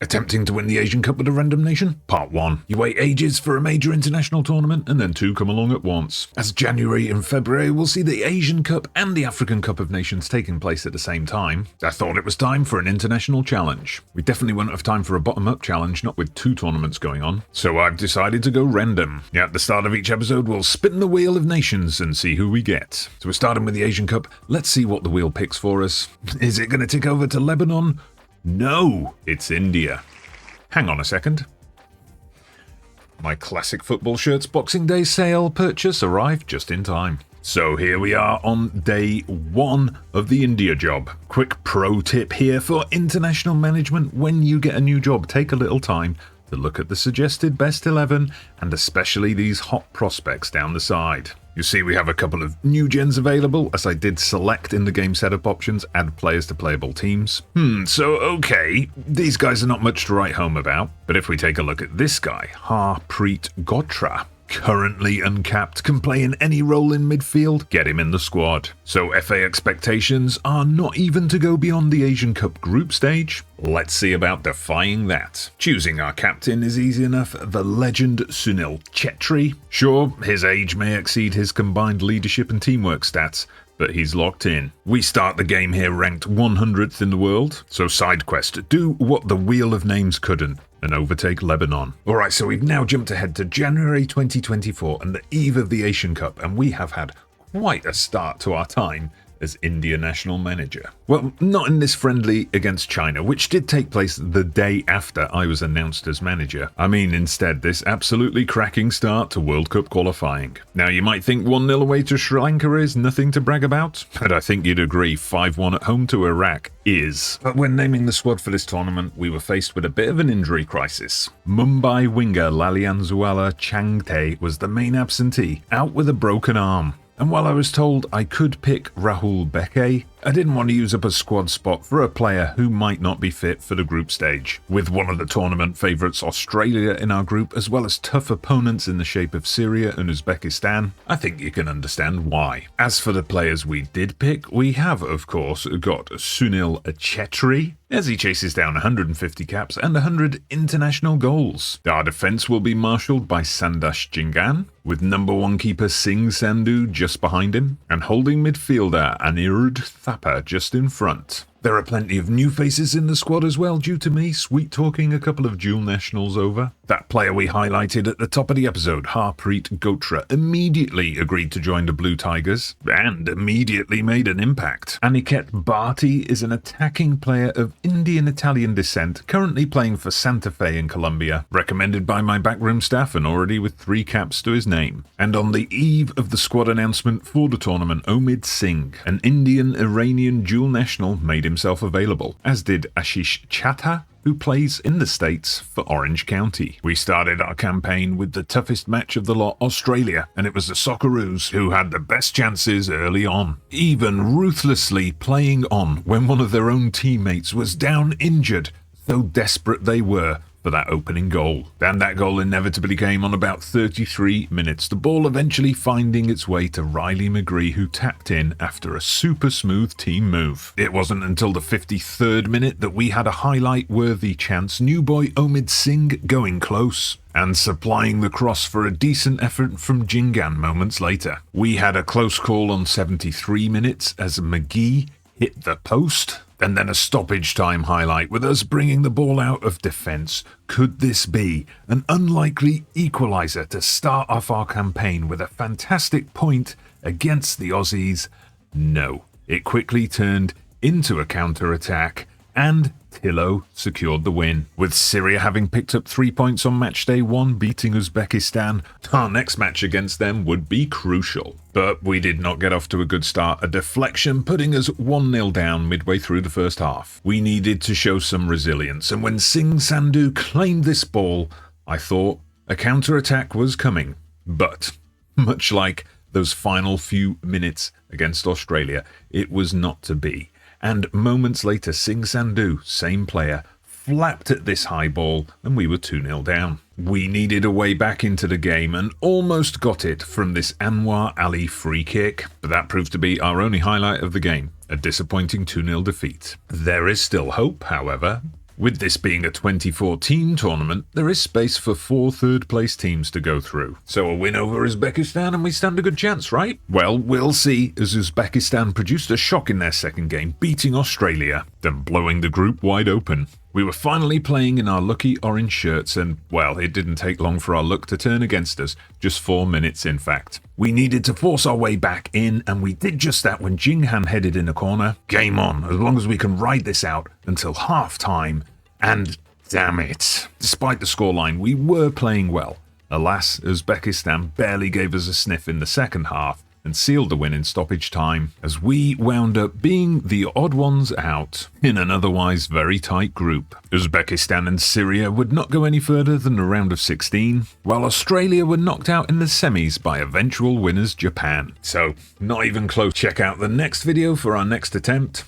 Attempting to win the Asian Cup with a random nation? Part 1. You wait ages for a major international tournament and then two come along at once. As January and February will see the Asian Cup and the African Cup of Nations taking place at the same time, I thought it was time for an international challenge. We definitely won't have time for a bottom-up challenge, not with two tournaments going on, so I've decided to go random. At the start of each episode we'll spin the wheel of nations and see who we get. So we're starting with the Asian Cup. Let's see what the wheel picks for us. Is it going to tick over to Lebanon? No, it's India. Hang on a second. My classic football shirts Boxing Day sale purchase arrived just in time. So here we are on day 1 of the India job. Quick pro tip here for international management: when you get a new job, take a little time to look at the suggested best 11 and especially these hot prospects down the side. You see we have a couple of new gens available, as I did select in the game setup options, add players to playable teams. So okay, these guys are not much to write home about, but if we take a look at this guy, Harpreet Gotra, currently uncapped, can play in any role in midfield, get him in the squad. So FA expectations are not even to go beyond the Asian Cup group stage. Let's see about defying that. Choosing our captain is easy enough, the legend Sunil Chhetri. Sure, his age may exceed his combined leadership and teamwork stats, but he's locked in. We start the game here ranked 100th in the world, so side quest, do what the Wheel of Names couldn't and overtake Lebanon. Alright, so we've now jumped ahead to January 2024 and the eve of the Asian Cup, and we have had quite a start to our time as India national manager. Well, not in this friendly against China, which did take place the day after I was announced as manager. I mean, instead, this absolutely cracking start to World Cup qualifying. Now, you might think 1-0 away to Sri Lanka is nothing to brag about, but I think you'd agree 5-1 at home to Iraq is. But when naming the squad for this tournament, we were faced with a bit of an injury crisis. Mumbai winger Lalianzuala Changte was the main absentee, out with a broken arm. And while I was told I could pick Rahul Beke, I didn't want to use up a squad spot for a player who might not be fit for the group stage. With one of the tournament favourites Australia in our group, as well as tough opponents in the shape of Syria and Uzbekistan, I think you can understand why. As for the players we did pick, we have of course got Sunil Chhetri, as he chases down 150 caps and 100 international goals. Our defence will be marshalled by Sandash Jingan, with number 1 keeper Singh Sandhu just behind him, and holding midfielder Anirudh Thapa just in front. There are plenty of new faces in the squad as well, due to me sweet-talking a couple of dual nationals over. That player we highlighted at the top of the episode, Harpreet Gotra, immediately agreed to join the Blue Tigers, and immediately made an impact. Aniket Bharti is an attacking player of Indian-Italian descent, currently playing for Santa Fe in Colombia, recommended by my backroom staff and already with 3 caps to his name. And on the eve of the squad announcement for the tournament, Omid Singh, an Indian-Iranian dual national, made himself available, as did Ashish Chattha, who plays in the States for Orange County. We started our campaign with the toughest match of the lot, Australia, and it was the Socceroos who had the best chances early on, even ruthlessly playing on when one of their own teammates was down injured, so desperate they were for that opening goal. And that goal inevitably came on about 33 minutes, the ball eventually finding its way to Riley McGree, who tapped in after a super smooth team move. It wasn't until the 53rd minute that we had a highlight-worthy chance, new boy Omid Singh going close and supplying the cross for a decent effort from Jingan moments later. We had a close call on 73 minutes as McGee hit the post, and then a stoppage time highlight with us bringing the ball out of defence. Could this be an unlikely equaliser to start off our campaign with a fantastic point against the Aussies? No. It quickly turned into a counter-attack, and Tillo secured the win. With Syria having picked up 3 points on match day 1, beating Uzbekistan, our next match against them would be crucial. But we did not get off to a good start, a deflection putting us 1-0 down midway through the first half. We needed to show some resilience, and when Singh Sandhu claimed this ball, I thought a counter-attack was coming. But, much like those final few minutes against Australia, it was not to be. And moments later, Singh Sandhu, same player, flapped at this high ball and we were 2-0 down. We needed a way back into the game and almost got it from this Anwar Ali free kick, but that proved to be our only highlight of the game, a disappointing 2-0 defeat. There is still hope, however. With this being a 24-team tournament, there is space for 4 third-place teams to go through. So a win over Uzbekistan and we stand a good chance, right? Well, we'll see, as Uzbekistan produced a shock in their second game, beating Australia, then blowing the group wide open. We were finally playing in our lucky orange shirts and, well, it didn't take long for our luck to turn against us, just 4 minutes in fact. We needed to force our way back in, and we did just that when Jinghan headed in a corner. Game on, as long as we can ride this out until half-time, and damn it. Despite the scoreline, we were playing well. Alas, Uzbekistan barely gave us a sniff in the second half, and sealed the win in stoppage time, as we wound up being the odd ones out in an otherwise very tight group. Uzbekistan and Syria would not go any further than the round of 16, while Australia were knocked out in the semis by eventual winners Japan. So, not even close. Check out the next video for our next attempt.